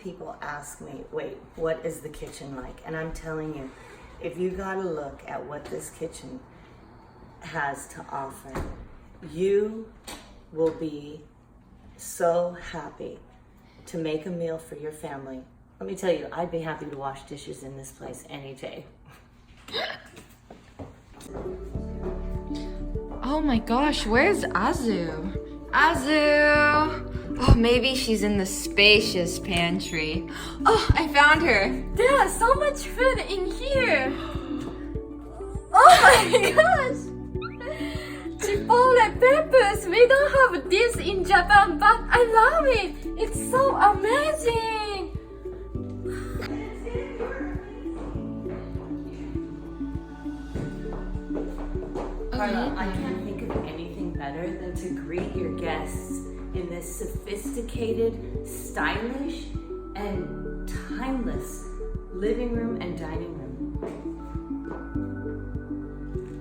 people ask me, wait, what is the kitchen like? And I'm telling you, if you gotta look at what this kitchen has to offer, you will be so happy to make a meal for your family. Let me tell you, I'd be happy to wash dishes in this place any day. Oh my gosh, where's Azu? Azu! Oh, maybe she's in the spacious pantry. Oh, I found her. There's so much food in here. Oh my gosh! Chipotle peppers. We don't have this in Japan, but I love it. It's so amazing. Carla, I can't think of anything better than to greet your guests in this sophisticated, stylish, and timeless living room and dining room.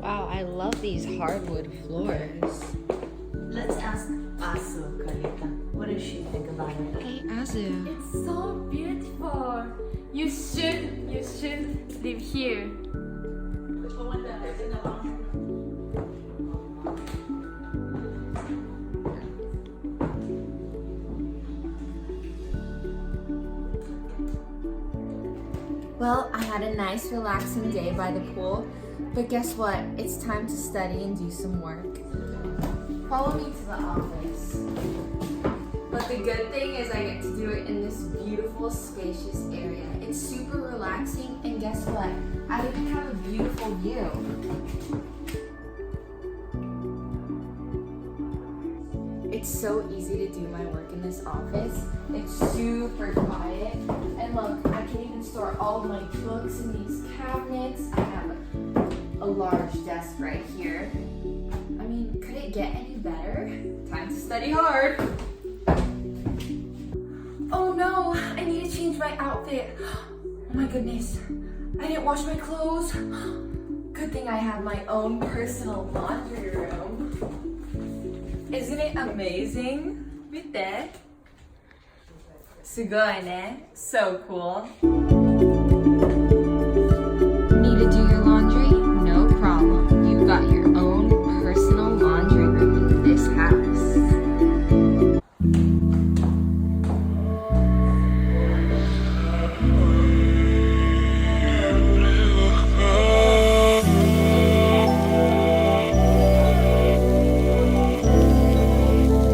Wow, I love these hardwood floors. Let's ask Asu, Carlita. What does she think about it? Hey, Azu. It's so beautiful. You should live here. Well, I had a nice relaxing day by the pool, but guess what? It's time to study and do some work. Follow me to the office. But the good thing is I get to do it in this beautiful, spacious area. It's super relaxing, and guess what? I even have a beautiful view. It's so easy to do my work in this office. It's super quiet. And look, I can even store all of my books in these cabinets. I have a large desk right here. I mean, could it get any better? Time to study hard. Oh no, I need to change my outfit. Oh my goodness, I didn't wash my clothes. Good thing I have my own personal laundry room. Isn't it amazing? 見て。すごいね。So cool.